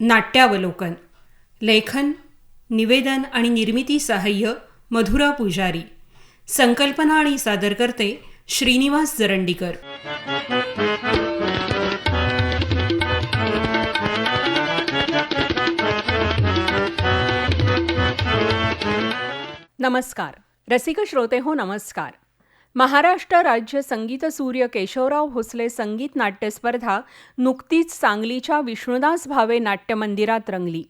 नाट्यावलोकन. लेखन, निवेदन आणि निर्मिती सहाय्य मधुरा पुजारी. संकल्पना आणि सादरकर्ते श्रीनिवास जरंडीकर. नमस्कार रसिक श्रोते हो, नमस्कार. महाराष्ट्र राज्य संगीत सूर्य केशवराव भोसले संगीत नाट्य स्पर्धा नुकतीच सांगलीच्या विष्णुदास भावे नाट्य मंदिरात रंगली.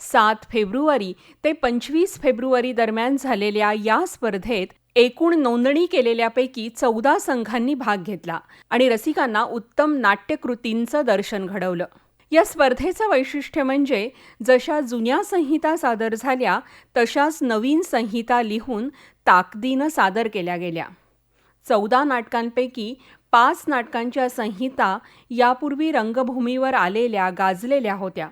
7 फेब्रुवारी ते 25 फेब्रुवारी दरम्यान झालेल्या या स्पर्धेत एकूण नोंदणी केलेल्यापैकी 14 संघांनी भाग घेतला आणि रसिकांना उत्तम नाट्यकृतींचं दर्शन घडवलं. या स्पर्धेचं वैशिष्ट्य म्हणजे जशा जुन्या संहिता सादर झाल्या तशाच नवीन संहिता लिहून ताकदीनं सादर केल्या गेल्या. 14 नाटकांपैकी 5 नाटकांच्या संहिता यापूर्वी रंगभूमीवर आलेल्या गाजलेल्या होत्या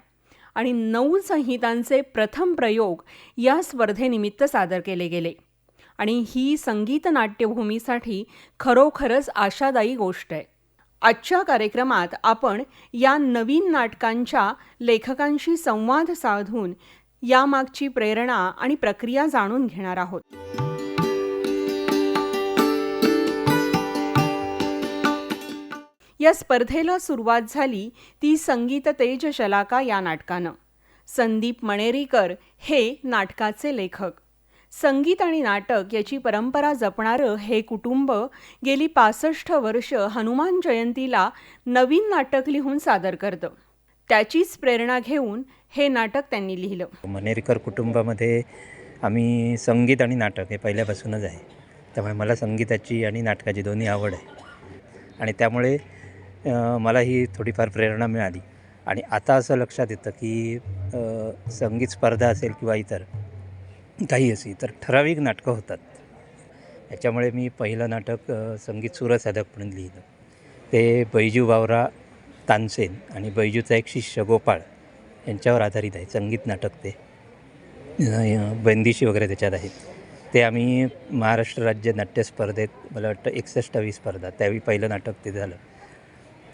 आणि 9 संहितांचे प्रथम प्रयोग या स्पर्धेनिमित्त सादर केले गेले. आणि ही संगीत नाट्यभूमीसाठी खरोखरच आशादायी गोष्ट आहे. आजच्या कार्यक्रमात आपण या नवीन नाटकांच्या लेखकांशी संवाद साधून यामागची प्रेरणा आणि प्रक्रिया जाणून घेणार आहोत. या स्पर्धेला सुरुवात झाली ती संगीत तेज शलाका या नाटकानं. संदीप मणेरीकर हे नाटकाचे लेखक. संगीत आणि नाटक याची परंपरा जपणारं हे कुटुंब गेली 65 वर्ष हनुमान जयंतीला नवीन नाटक लिहून सादर करतं. त्याचीच प्रेरणा घेऊन हे नाटक त्यांनी लिहिलं. मणेरीकर कुटुंबामध्ये आम्ही संगीत आणि नाटक हे पहिल्यापासूनच आहे. त्यामुळे मला संगीताची आणि नाटकाची दोन्ही आवड आहे आणि त्यामुळे मला ही थोडीफार प्रेरणा मिळाली. आणि आता असं लक्षात येतं की संगीत स्पर्धा असेल किंवा इतर काही असेल तर ठराविक नाटकं होतात. याच्यामुळे मी पहिलं नाटक संगीत सूरसाधक म्हणून लिहिलं. ते बैजू बावरा तानसेन आणि बैजूचा एक शिष्य गोपाळ यांच्यावर आधारित आहे. संगीत नाटक ते बंदिशी वगैरे त्याच्यात आहेत. ते आम्ही महाराष्ट्र राज्य नाट्य स्पर्धेत मला वाटतं 61वी स्पर्धा त्यावेळी पहिलं नाटक ते झालं.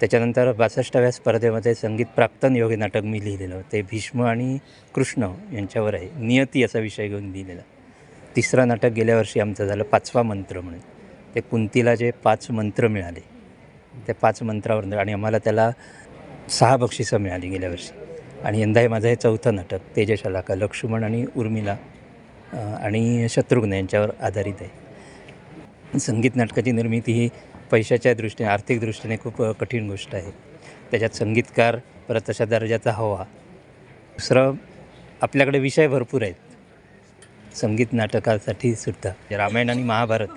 त्याच्यानंतर 62व्या स्पर्धेमध्ये संगीत प्राक्तन योगी नाटक मी लिहिलेलं. ते भीष्म आणि कृष्ण यांच्यावर आहे. नियती असा विषय घेऊन लिहिलेला. 3रं नाटक गेल्या वर्षी आमचं झालं 5वा मंत्र म्हणून. ते कुंतीला जे 5 मंत्र मिळाले त्या 5 मंत्रावर आणि आम्हाला त्याला 6 बक्षिसं मिळाली गेल्या वर्षी. आणि यंदा हे माझं हे 4थं नाटक तेजशलाका लक्ष्मण आणि उर्मिला आणि शत्रुघ्न यांच्यावर आधारित आहे. संगीत नाटकाची निर्मिती ही पैशाच्या दृष्टीने आर्थिक दृष्टीने खूप कठीण गोष्ट आहे. त्याच्यात संगीतकार परत तशा दर्जाचा हवा. दुसरं आपल्याकडे विषय भरपूर आहेत संगीत नाटकासाठी सुद्धा. रामायण आणि महाभारत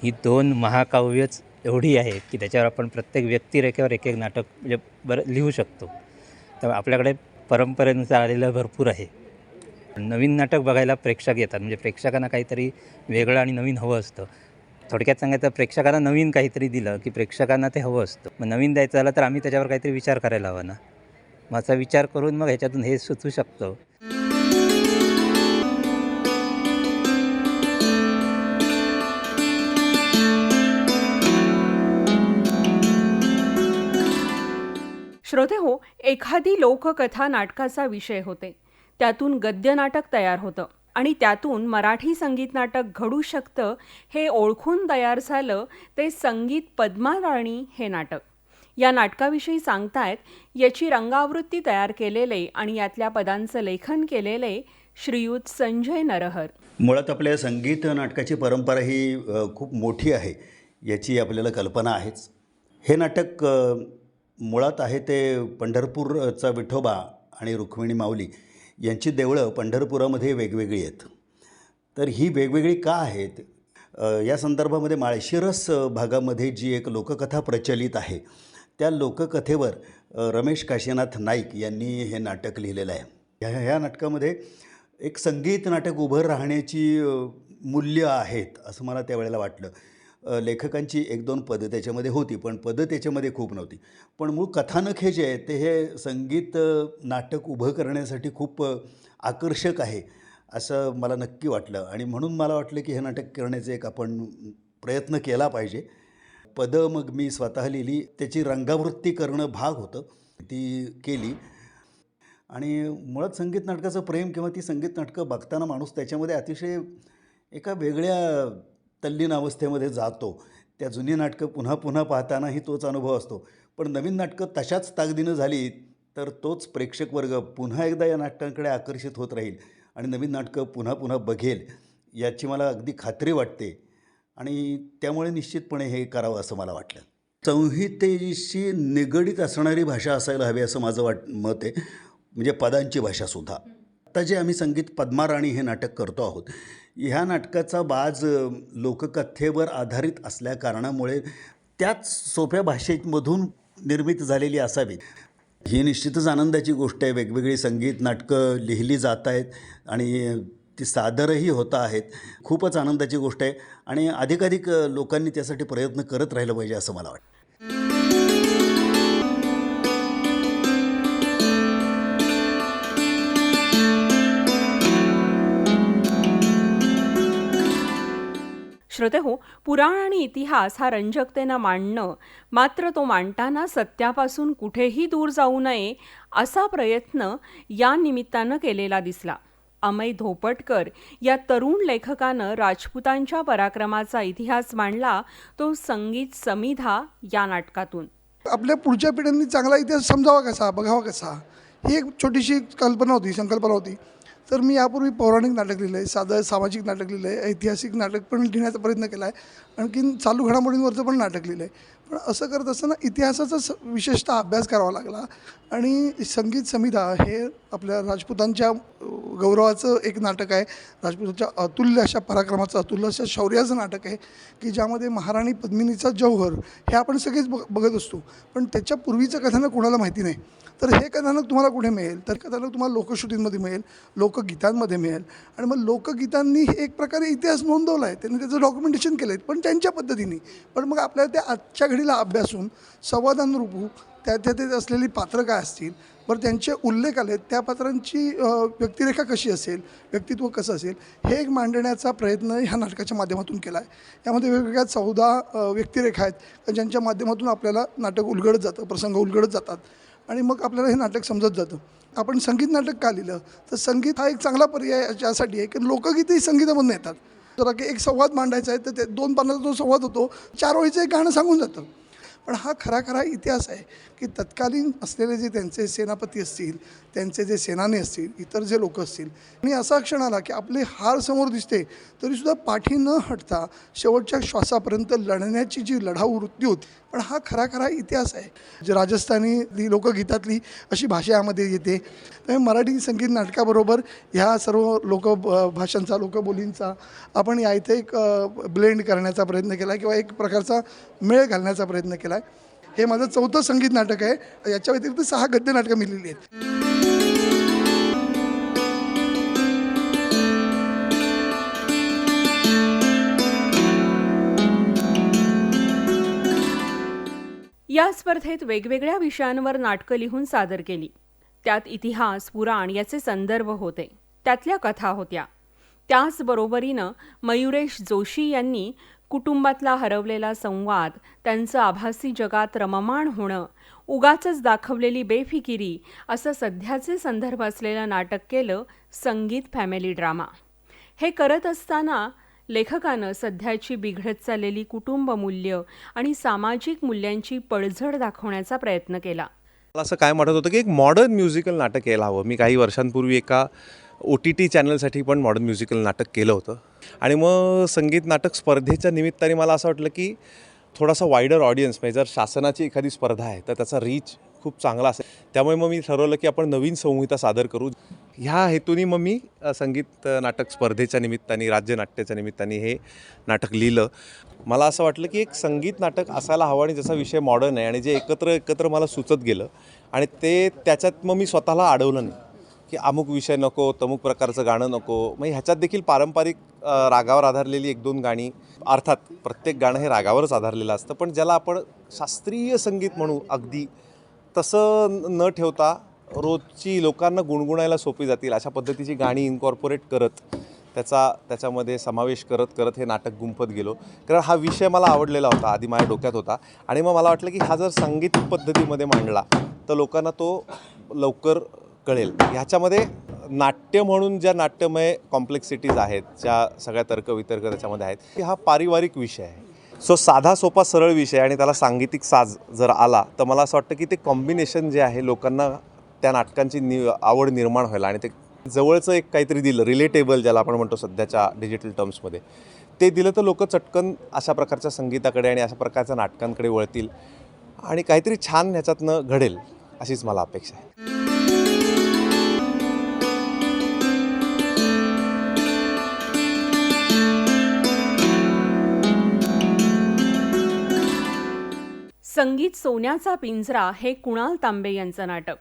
ही 2 महाकाव्यच एवढी आहेत की त्याच्यावर आपण प्रत्येक व्यक्तिरेखेवर एक नाटक म्हणजे बरं लिहू शकतो. त्यामुळे आपल्याकडे परंपरेनुसार आलेलं भरपूर आहे. नवीन नाटक बघायला प्रेक्षक येतात. म्हणजे प्रेक्षकांना काहीतरी वेगळं आणि नवीन हवं असतं. थोडक्यात सांगायचं प्रेक्षकांना नवीन काहीतरी दिलं की प्रेक्षकांना ते हवं असतं. मग नवीन द्यायचं झालं तर आम्ही त्याच्यावर काहीतरी विचार करायला हवा ना. मग असा विचार करून मग ह्याच्यातून हे सुचू शकतो. श्रोते हो, एखादी लोककथा नाटकाचा विषय होते. त्यातून गद्य नाटक तयार होतं आणि त्यातून मराठी संगीत नाटक घडू शकतं हे ओळखून तयार झालं ते संगीत पद्माराणी हे नाटक. या नाटकाविषयी सांगतायत याची रंगावृत्ती तयार केलेले आणि यातल्या पदांचं लेखन केलेले श्रीयुत संजय नरहर. मुळात आपल्या संगीत नाटकाची परंपरा ही खूप मोठी आहे याची आपल्याला कल्पना आहेच. हे नाटक मुळात आहे ते पंढरपूरचा विठोबा आणि रुक्मिणी माऊली यांची देवळं पंढरपुरामध्ये वेगवेगळी आहेत. तर ही वेगवेगळी का आहेत या संदर्भामध्ये माळशिरस भागामध्ये जी एक लोककथा प्रचलित आहे त्या लोककथेवर रमेश काशीनाथ नाईक यांनी हे नाटक लिहिलेलं आहे. ह्या नाटकामध्ये एक संगीत नाटक उभं राहण्याची मूल्य आहेत असं मला त्यावेळेला वाटलं. लेखकांची 1-2 पदं त्याच्यामध्ये होती पण पदं त्याच्यामध्ये खूप नव्हती. पण मूळ कथानक हे जे आहे ते हे संगीत नाटक उभं करण्यासाठी खूप आकर्षक आहे असं मला नक्की वाटलं. आणि म्हणून मला वाटलं की हे नाटक करण्याचा एक आपण प्रयत्न केला पाहिजे. पदं मग मी स्वतः लिहिली. त्याची रंगावृत्ती करणं भाग होतं. ती केली. आणि मुळात संगीत नाटकाचं प्रेम किंवा ती संगीत नाटकं बघताना माणूस त्याच्यामध्ये अतिशय एका वेगळ्या तल्लीन अवस्थेमध्ये जातो. त्या जुनी नाटकं पुन्हा पुन्हा पाहतानाही तोच अनुभव असतो. पण नवीन नाटकं तशाच ताकदीनं झाली तर तोच प्रेक्षक वर्ग पुन्हा एकदा या नाटकांकडे आकर्षित होत राहील आणि नवीन नाटकं पुन्हा पुन्हा बघेल याची मला अगदी खात्री वाटते. आणि त्यामुळे निश्चितपणे हे करावं असं मला वाटलं. संहितेशी निगडीत असणारी भाषा असायला हवी असं माझं मत आहे, म्हणजे पदांची भाषासुद्धा. आत्ता जे आम्ही संगीत पद्माराणी हे नाटक करतो आहोत, ह्या नाटकाचा बाज लोककथेवर आधारित असल्या कारणामुळे त्याच सोप्या भाषेमधून निर्मित झालेली असावी ही निश्चितच आनंदाची गोष्ट आहे. वेगवेगळी संगीत नाटकं लिहिली जात आहेत आणि ती सादरही होत आहेत. खूपच आनंदाची गोष्ट आहे आणि अधिकाधिक लोकांनी त्यासाठी प्रयत्न करत राहिलं पाहिजे असं मला वाटतं. श्रोतेहो, पुराण आणि इतिहास हा रंजकतेनं मांडणं, मात्र तो मांडताना सत्यापासून कुठेही दूर जाऊ नये असा प्रयत्न या निमित्तानं केलेला दिसला. अमय धोपटकर या तरुण लेखकानं राजपुतांच्या पराक्रमाचा इतिहास मांडला, तो संगीत समिधा या नाटकातून. आपल्या पुढच्या पिढ्यांनी चांगला इतिहास समजावा कसा, बघावा कसा, ही एक छोटीशी संकल्पना होती. तर मी यापूर्वी पौराणिक नाटक लिहिलं आहे, साधं सामाजिक नाटक लिहिलं आहे, ऐतिहासिक नाटक पण लिहिण्याचा प्रयत्न केला आहे, आणखीन चालू घडामोडींवरचं पण नाटक लिहिलं आहे. पण असं करत असताना इतिहासाचा विशेषतः अभ्यास करावा लागला आणि संगीत समिधा हे आपल्या राजपुतांच्या गौरवाचं एक नाटक आहे. राजपुतांच्या अतुल्य अशा पराक्रमाचं, अतुल्य अशा शौर्याचं नाटक आहे की ज्यामध्ये महाराणी पद्मिनीचा जौहर हे आपण सगळेच बघत असतो, पण त्याच्या पूर्वीचं कथानक कोणाला माहिती नाही. तर हे कथानक तुम्हाला कुठे मिळेल? तर कथानक तुम्हाला लोकश्रुतींमध्ये मिळेल, लोकगीतांमध्ये मिळेल. आणि मग लोकगीतांनी एक प्रकारे इतिहास नोंदवला आहे, त्यांनी त्याचं डॉक्युमेंटेशन केलं आहे, पण त्यांच्या पद्धतीने. पण मग आपल्याला त्या आजच्या घडीला अभ्यासून संवादानुरूप त्यात असलेली पात्रं काय असतील, बरं त्यांचे उल्लेख आले, त्या पात्रांची व्यक्तिरेखा कशी असेल, व्यक्तित्व कसं असेल, हे एक मांडण्याचा प्रयत्न ह्या नाटकाच्या माध्यमातून केला आहे. यामध्ये वेगवेगळ्या 14 व्यक्तिरेखा आहेत ज्यांच्या माध्यमातून आपल्याला नाटक उलगडत जातं, प्रसंग उलगडत जातात आणि मग आपल्याला हे नाटक समजत जातं. आपण संगीत नाटक का लिहिलं? तर संगीत हा एक चांगला पर्याय यासाठी आहे की लोकगीतही संगीतामधून येतात. जरा की एक संवाद मांडायचा आहे तर ते 2 पानाचा जो संवाद होतो 4 ओळीचं एक गाणं सांगून जातं. पण हा खरा इतिहास आहे की तत्कालीन असलेले जे त्यांचे सेनापती असतील, त्यांचे जे सेनानी असतील, इतर जे लोक असतील, आणि असा क्षण आला की आपले हार समोर दिसते तरीसुद्धा पाठी न हटता शेवटच्या श्वासापर्यंत लढण्याची जी लढाऊ वृत्ती होती. पण हा खरा इतिहास आहे. जे राजस्थानी लोकगीतातली अशी भाषा यामध्ये येते. त्यामुळे मराठी संगीत नाटकाबरोबर ह्या सर्व भाषांचा, लोकबोलींचा आपण या इथे एक ब्लेंड करण्याचा प्रयत्न केला आहे किंवा एक प्रकारचा मेळ घालण्याचा प्रयत्न केला आहे. हे माझं 4थं संगीत नाटक आहे. याच्या व्यतिरिक्त 6 गद्य नाटकं मी लिहिली आहेत. या स्पर्धेत वेगवेगळ्या विषयांवर नाटकं लिहून सादर केली. त्यात इतिहास, पुराण याचे संदर्भ होते, त्यातल्या कथा होत्या. त्याचबरोबरीनं मयुरेश जोशी यांनी कुटुंबातला हरवलेला संवाद, त्यांचं आभासी जगात रममाण होणं, उगाचच दाखवलेली बेफिकिरी असं सध्याचे संदर्भ असलेलं नाटक केलं, संगीत फॅमिली ड्रामा. हे करत असताना लेखकानं सध्याची बिघडत चाललेली कुटुंब मूल्य आणि सामाजिक मूल्यांची पडझड दाखवण्याचा प्रयत्न केला. मला असं काय वाटत होतं की एक मॉडर्न म्युझिकल नाटक यायला हवं. मी काही वर्षांपूर्वी एका OTT चॅनलसाठी पण मॉडर्न म्युझिकल नाटक केलं होतं आणि मग संगीत नाटक स्पर्धेच्या निमित्ताने मला असं वाटलं की थोडासा वायडर ऑडियन्स, म्हणजे जर शासनाची एखादी स्पर्धा आहे तर त्याचा रीच खूप चांगला असेल. त्यामुळे मग मी ठरवलं की आपण नवीन संहिता सादर करू. ह्या हेतूने मग मी संगीत नाटक स्पर्धेच्या निमित्ताने, राज्य नाट्याच्या निमित्ताने हे नाटक लिहिलं. मला असं वाटलं की एक संगीत नाटक असायला हवं आणि जसा विषय मॉडर्न आहे आणि जे एकत्र मला सुचत गेलं आणि त्याच्यात मग मी स्वतःला अडवलं नाही की अमुक विषय नको, तमुक प्रकारचं गाणं नको. मग ह्याच्यात देखील पारंपरिक रागावर आधारलेली 1-2 गाणी, अर्थात प्रत्येक गाणं हे रागावरच आधारलेलं असतं, पण ज्याला आपण शास्त्रीय संगीत म्हणू अगदी तसं न ठेवता रोजची लोकांना गुणगुणायला सोपी जातील अशा पद्धतीची गाणी इन्कॉर्पोरेट करत त्याच्यामध्ये समावेश करत हे नाटक गुंफत गेलो. कारण हा विषय मला आवडलेला होता, आधी माझ्या डोक्यात होता आणि मग मला वाटलं की हा जर संगीत पद्धतीमध्ये मांडला तर लोकांना तो लवकर कळेल. ह्याच्यामध्ये नाट्य म्हणून ज्या नाट्यमय कॉम्प्लेक्सिटीज आहेत, ज्या सगळ्या तर्कवितर्क त्याच्यामध्ये आहेत, की हा पारिवारिक विषय आहे. सो साधा सोपा सरळ विषय आणि त्याला सांगीतिक साज जर आला तर मला असं वाटतं की ते कॉम्बिनेशन जे आहे लोकांना त्या नाटकांची आवड निर्माण व्हायला आणि ते जवळचं एक काहीतरी दिलं, रिलेटेबल ज्याला आपण म्हणतो सध्याच्या डिजिटल टर्म्समध्ये, ते दिलं तर लोक चटकन अशा प्रकारच्या संगीताकडे आणि अशा प्रकारच्या नाटकांकडे वळतील आणि काहीतरी छान ह्याच्यातनं घडेल अशीच मला अपेक्षा आहे. संगीत सोन्याचा पिंजरा हे कुणाल तांबे यांचं नाटक.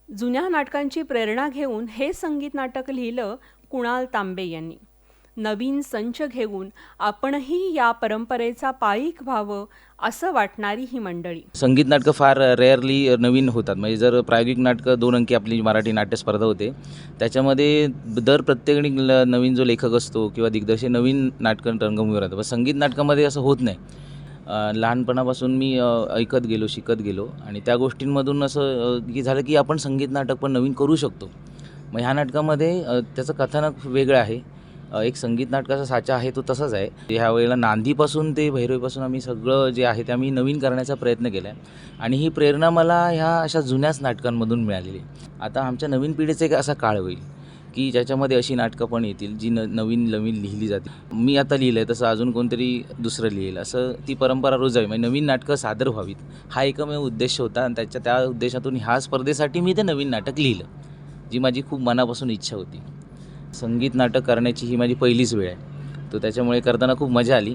जुन्या नाटकांची प्रेरणा घेऊन हे संगीत नाटक लिहिलं कुणाल तांबे यांनी. नवीन संच घेऊन आपणही या परंपरेचा पाईक व्हावं असं वाटणारी ही मंडळी. संगीत नाटकं फार रेअरली नवीन होतात. म्हणजे जर प्रायोगिक नाटकं 2 अंकी आपली मराठी नाट्य स्पर्धा होते, त्याच्यामध्ये दर प्रत्येक नवीन जो लेखक असतो किंवा दिग्दर्शक नवीन नाटकं रंगभूमीवर राहतं. पण संगीत नाटकामध्ये असं होत नाही. लहानपणापासून मी ऐकत गेलो, शिकत गेलो आणि त्या गोष्टींमधून असं की झालं की आपण संगीत नाटक पण नवीन करू शकतो. मग ह्या नाटकामध्ये त्याचं कथानक वेगळं आहे. एक संगीत नाटकाचा साचा आहे तो तसाच आहे. ह्या वेळेला नांदीपासून ते भैरवीपासून आम्ही सगळं जे आहे ते आम्ही नवीन करण्याचा प्रयत्न केला आहे आणि ही प्रेरणा मला ह्या अशा जुन्याच नाटकांमधून मिळालेली. आता आमच्या नवीन पिढीचा एक असा काळ होईल की ज्याच्यामध्ये अशी नाटकं पण येतील जी नवीन लिहिली जातील. मी आता लिहिलं आहे तसं अजून कोणतरी दुसरं लिहिलं, असं ती परंपरा रोजावी, म्हणजे नवीन नाटकं सादर व्हावीत हा एकमेव उद्देश होता आणि त्या उद्देशातून ह्या स्पर्धेसाठी मी ते नवीन नाटक लिहिलं, जी माझी खूप मनापासून इच्छा होती. संगीत नाटक करण्याची ही माझी पहिलीच वेळ आहे, तर त्याच्यामुळे करताना खूप मजा आली.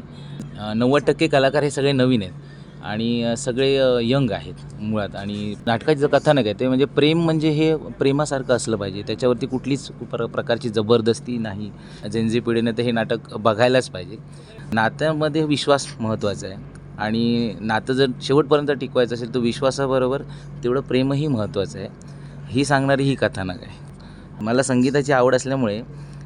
90% कलाकार हे सगळे नवीन आहेत आणि सगळे यंग आहेत मुळात. आणि नाटकाचं जे कथानक आहे ते म्हणजे प्रेम, म्हणजे हे प्रेमासारखं असलं पाहिजे, त्याच्यावरती कुठलीच प्रकारची जबरदस्ती नाही. जेनझी पिढीने तर हे नाटक बघायलाच पाहिजे. नात्यामध्ये विश्वास महत्त्वाचा आहे आणि नातं जर शेवटपर्यंत टिकवायचं असेल तर विश्वासाबरोबर तेवढं प्रेमही महत्त्वाचं आहे. ही सांगणारी ही कथानक आहे. मला संगीताची आवड असल्यामुळे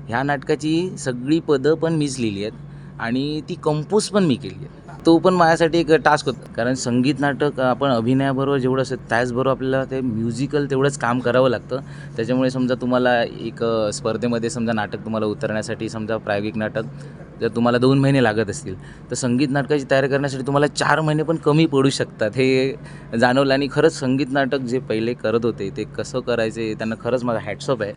ह्या नाटकाची सगळी पदं पण मीच लिहिली आहेत आणि ती कंपोज पण मी केली आहे. तो पण माझ्यासाठी एक टास्क होता, कारण संगीत नाटक आपण अभिनयाबरोबर जेवढं असेल त्याचबरोबर आपल्याला ते म्युझिकल तेवढंच काम करावं लागतं. त्याच्यामुळे समजा तुम्हाला एक स्पर्धेमध्ये समजा नाटक तुम्हाला उतरण्यासाठी, समजा प्रायोगिक नाटक जर तुम्हाला 2 महिने लागत असतील तर संगीत नाटकाची तयारी करण्यासाठी तुम्हाला 4 महिने पण कमी पडू शकतात. हे जाणवलं आणि खरंच संगीत नाटक जे पहिले करत होते ते कसं करायचे त्यांना खरंच माझा हॅट्स ऑफ आहे.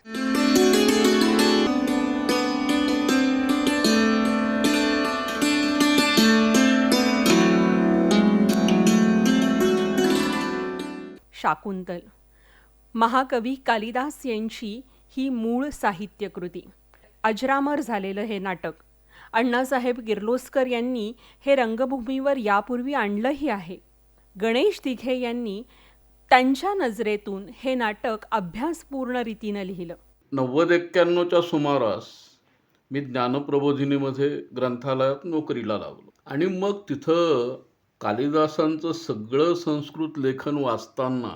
शाकुंतल. महाकवी कालिदास यांची ही मूळ साहित्यकृती. अजरामर झालेलं हे नाटक. अण्णासाहेब किर्लोस्कर यांनी हे रंगभूमीवर यापूर्वी आणलंही आहे. गणेश दिघे यांनी त्यांच्या नजरेतून हे नाटक अभ्यासपूर्ण रीतीनं लिहिलं. 90-91च्या सुमारास मी ज्ञानप्रबोधिनीमध्ये ग्रंथालयात नोकरीला लागलो आणि मग तिथं कालिदासांचं सगळं संस्कृत लेखन वाचताना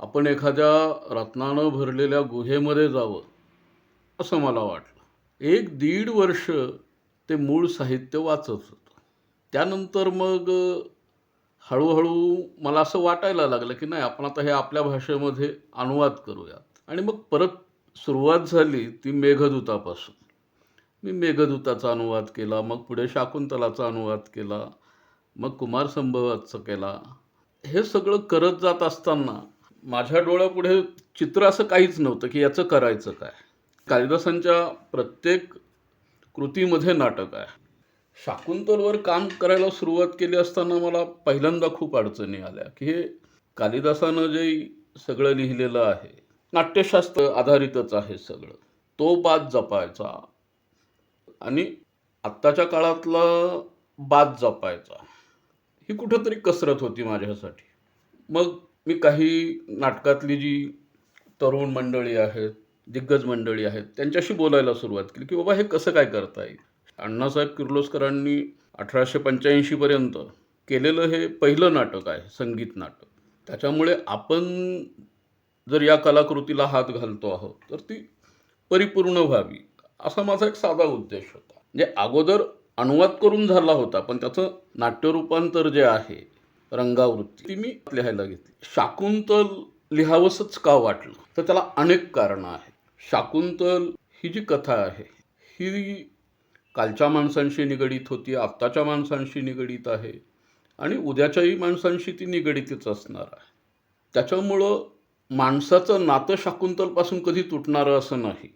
आपण एखाद्या रत्नानं भरलेल्या गुहेमध्ये जावं असं मला वाटलं. 1-1.5 वर्ष ते मूळ साहित्य वाचत होतं. त्यानंतर मग हळूहळू मला असं वाटायला लागलं की नाही, आपण आता हे आपल्या भाषेमध्ये अनुवाद करूयात. आणि मग परत सुरुवात झाली ती मेघदूतापासून. मी मेघदूताचा अनुवाद केला, मग पुढे शाकुंतलाचा अनुवाद केला, मग कुमार संभवाचा केला. हे सगळं करत जात असताना माझ्या डोळ्यापुढे चित्र असं काहीच नव्हतं की याचं करायचं काय. कालिदासांच्या प्रत्येक कृतीमध्ये नाटक आहे. शाकुंतलवर काम करायला सुरुवात केली असताना मला पहिल्यांदा खूप अडचणी आल्या की हे कालिदासानं जे सगळं लिहिलेलं आहे, नाट्यशास्त्र आधारितच आहे सगळं, तो बाद जपायचा आणि आत्ताच्या काळातला बाद जपायचा, ही कुठंतरी कसरत होती माझ्यासाठी. मग मी काही नाटकातली जी तरुण मंडळी आहेत, दिग्गज मंडळी आहेत, त्यांच्याशी बोलायला सुरुवात केली की बाबा हे कसं काय करता येईल. अण्णासाहेब किर्लोस्करांनी 1885पर्यंत केलेलं हे पहिलं नाटक आहे, संगीत नाटक. त्याच्यामुळे आपण जर या कलाकृतीला हात घालतो आहोत तर ती परिपूर्ण व्हावी, असा माझा एक साधा उद्देश होता. म्हणजे अगोदर अनुवाद करून झाला होता, पण त्याचं नाट्यरूपांतर जे आहे, रंगावृत्ती, ती मी लिहायला घेतली. शाकुंतल लिहावंसंच का वाटलं, तर त्याला अनेक कारणं आहेत. शाकुंतल ही जी कथा आहे ही कालच्या माणसांशी निगडीत होती, आत्ताच्या माणसांशी निगडीत आहे आणि उद्याच्याही माणसांशी ती निगडीतच असणार आहे. त्याच्यामुळं माणसाचं नातं शाकुंतलपासून कधी तुटणारं असं नाही.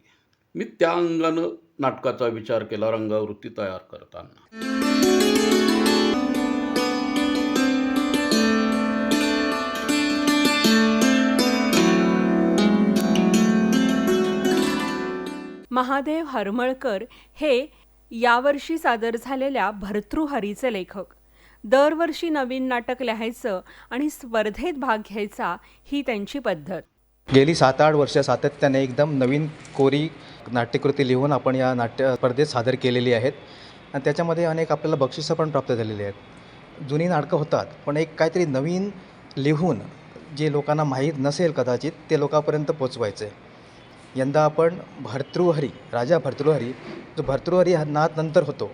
मी त्या अंगानं नाटकाचा विचार केला रंगावृत्ती तयार करताना. महादेव हरमळकर हे यावर्षी सादर झालेल्या भर्तृहरीचे लेखक. दरवर्षी नवीन नाटक लिहायचं आणि स्पर्धेत भाग घ्यायचा ही त्यांची पद्धत. गेली 7-8 वर्ष सातत्याने एकदम नवीन कोरी नाट्यकृती लिहून आपण या नाट्य स्पर्धेत सादर केलेली आहेत आणि त्याच्यामध्ये अनेक आपल्याला बक्षिसं पण प्राप्त झालेली आहेत. जुनी नाटकं होतात पण एक काहीतरी नवीन लिहून जे लोकांना माहीत नसेल कदाचित ते लोकांपर्यंत पोचवायचं आहे. यंदा आपण भर्तृहरी, राजा भर्तृहरी, जो भर्तृहरी हा नाद नंतर होतो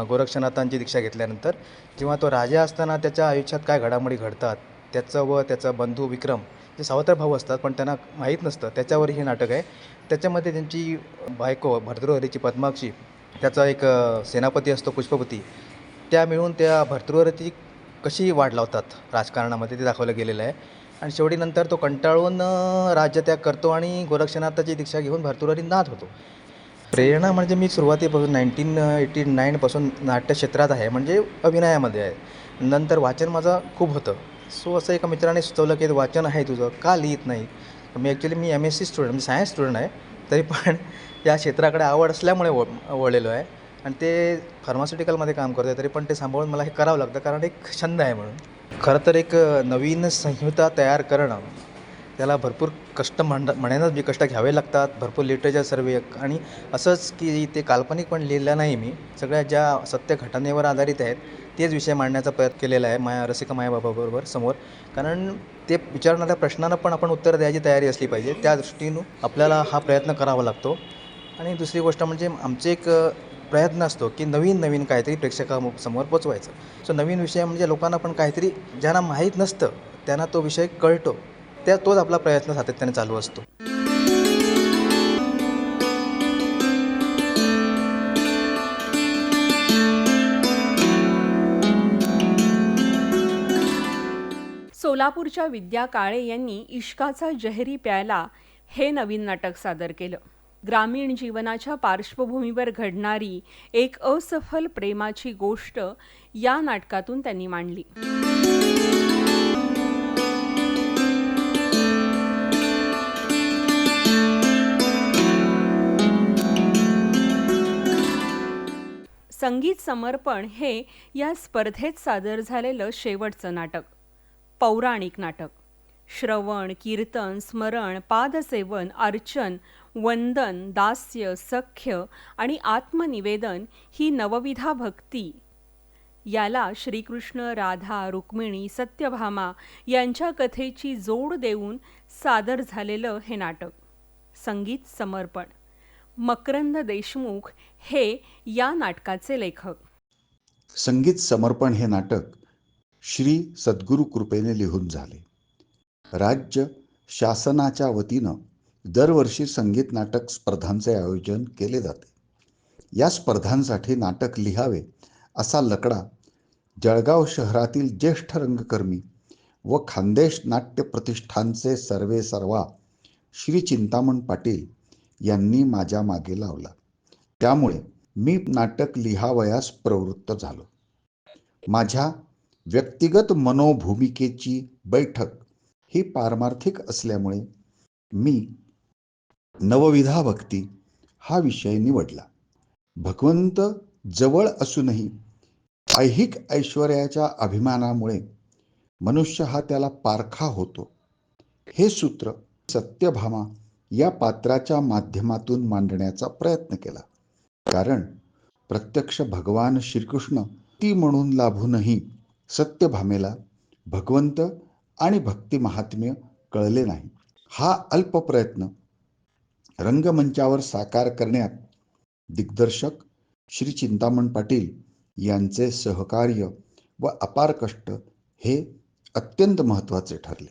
गोरक्षनाथांची दीक्षा घेतल्यानंतर, जेव्हा तो राजा असताना त्याच्या आयुष्यात काय घडामोडी घडतात त्याचं व त्याचा बंधू विक्रम जे सावत्र भाऊ असतात पण त्यांना माहीत नसतं त्याच्यावर हे नाटक आहे. त्याच्यामध्ये त्यांची बायको भर्तृहरीची पद्माक्षी, त्याचा एक सेनापती असतो पुष्पपती, त्या मिळून त्या भर्तृहरीची कशी वाढ लावतात राजकारणामध्ये ते दाखवलं गेलेलं आहे. आणि शेवटी नंतर तो कंटाळून राज्यत्याग करतो आणि गोरक्षनाथाची दीक्षा घेऊन भर्तृहरी नाथ होतो. प्रेरणा म्हणजे मी सुरुवातीपासून 1989पासून नाट्यक्षेत्रात आहे, म्हणजे अभिनयामध्ये आहे. नंतर वाचन माझं खूप होतं. सो असं एका मित्राने सुचवलं की वाचन आहे तुझं, का लिहित नाही. मी ॲक्च्युली MSc स्टुडंट, म्हणजे सायन्स स्टुडंट आहे, तरी पण या क्षेत्राकडे आवड असल्यामुळे वळलेलो आहे आणि ते फार्मास्युटिकलमध्ये काम करतो आहे. तरी पण ते सांभाळून मला हे करावं लागतं कारण एक छंद आहे म्हणून. खरं तर एक नवीन संहिता तयार करणं त्याला भरपूर कष्ट म्हणेनच मी कष्ट घ्यावे लागतात, भरपूर लिटरेचर सर्वे आणि असंच की ते काल्पनिक पण लिहिलं नाही मी. सगळ्या ज्या सत्य घटनेवर आधारित आहेत तेच विषय मांडण्याचा प्रयत्न केलेला आहे रसिका मायाबाबाबरोबर समोर. कारण ते विचारणाऱ्या प्रश्नांना पण आपण उत्तर द्यायची तयारी असली पाहिजे, त्या दृष्टीनं आपल्याला हा प्रयत्न करावा लागतो. आणि दुसरी गोष्ट म्हणजे आमचे एक प्रयत्न असतो की नवीन काहीतरी प्रेक्षकासमोर पोचवायचं. सो नवीन विषय म्हणजे लोकांना पण काहीतरी ज्यांना माहीत नसतं त्यांना तो विषय कळतो, तोच आपला प्रयत्न सातत्याने चालू असतो. सोलापूरच्या विद्या काळे यांनी इश्काचा जहरी प्याला हे नवीन नाटक सादर केलं. ग्रामीण जीवनाच्या पार्श्वभूमीवर घडणारी एक असफल प्रेमाची गोष्ट या नाटकातून त्यांनी मांडली. संगीत समर्पण हे या स्पर्धेत सादर झालेलं शेवटचं नाटक. पौराणिक नाटक. श्रवण, कीर्तन, स्मरण, पादसेवन, अर्चन, वंदन, दास्य, सख्य आणि आत्मनिवेदन ही नवविधा भक्ती याला श्रीकृष्ण, राधा, रुक्मिणी, सत्यभामा यांच्या कथेची जोड देऊन सादर झालेलं हे नाटक. संगीत समर्पण. मकरंद देशमुख हे या नाटकाचे लेखक. संगीत समर्पण हे नाटक श्री सद्गुरू कृपेने लिहून झाले. राज्य शासनाच्या वतीनं दरवर्षी संगीत नाटक स्पर्धांचे आयोजन केले जाते. या स्पर्धांसाठी नाटक लिहावे असा लकडा जळगाव शहरातील ज्येष्ठ रंगकर्मी व खानदेश नाट्य प्रतिष्ठानचे सर्वेसर्वा श्री चिंतामण पाटील यांनी माझ्या मागे लावला. त्यामुळे मी नाटक लिहावयास प्रवृत्त झालो. माझ्या व्यक्तिगत मनोभूमिकेची बैठक ही पारमार्थिक असल्यामुळे मी नवविधा भक्ती हा विषय निवडला. भगवंत जवळ असूनही ऐहिक ऐश्वर्याच्या अभिमानामुळे मनुष्य हा त्याला पारखा होतो, हे सूत्र सत्यभामा या पात्राच्या माध्यमातून मांडण्याचा प्रयत्न केला. कारण प्रत्यक्ष भगवान श्रीकृष्ण ती म्हणून लाभूनही सत्यभामेला भगवंत आणि भक्ती महात्म्य कळले नाही. हा अल्प प्रयत्न रंगमंचावर साकार करण्यात दिग्दर्शक श्री चिंतामण पाटील यांचे सहकार्य व अपार कष्ट हे अत्यंत महत्त्वाचे ठरले.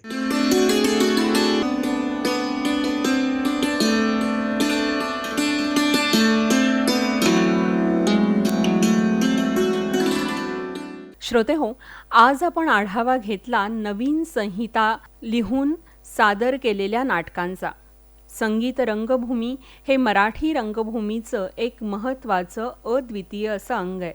श्रोतेहो, आज आपण आढावा घेतला नवीन संहिता लिहून सादर केलेल्या नाटकांचा. संगीत रंगभूमी हे मराठी रंगभूमीचं एक महत्त्वाचं अद्वितीय असं अंग आहे.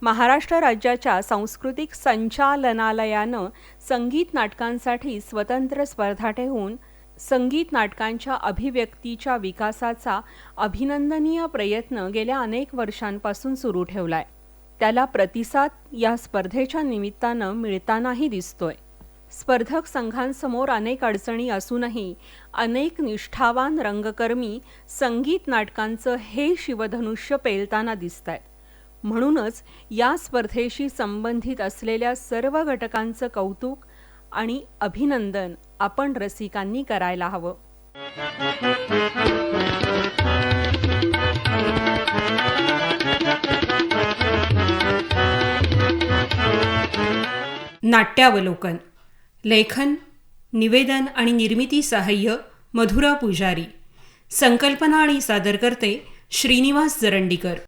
महाराष्ट्र राज्याच्या सांस्कृतिक संचालनालयानं संगीत नाटकांसाठी स्वतंत्र स्पर्धा ठेवून संगीत नाटकांच्या अभिव्यक्तीच्या विकासाचा अभिनंदनीय प्रयत्न गेल्या अनेक वर्षांपासून सुरू ठेवलाय. त्याला प्रतिसाद या स्पर्धेच्या निमित्तानं मिळतानाही दिसतोय. स्पर्धक संघांसमोर अनेक अडचणी असूनही अनेक निष्ठावान रंगकर्मी संगीत नाटकांचं हे शिवधनुष्य पेलताना दिसतायत. म्हणूनच या स्पर्धेशी संबंधित असलेल्या सर्व घटकांचं कौतुक आणि अभिनंदन आपण रसिकांनी करायला हवं. नाट्यावलोकन. लेखन, निवेदन आणि निर्मिती सहाय्य मधुरा पुजारी. संकल्पना आणि सादरकर्ते श्रीनिवास जरंडीकर.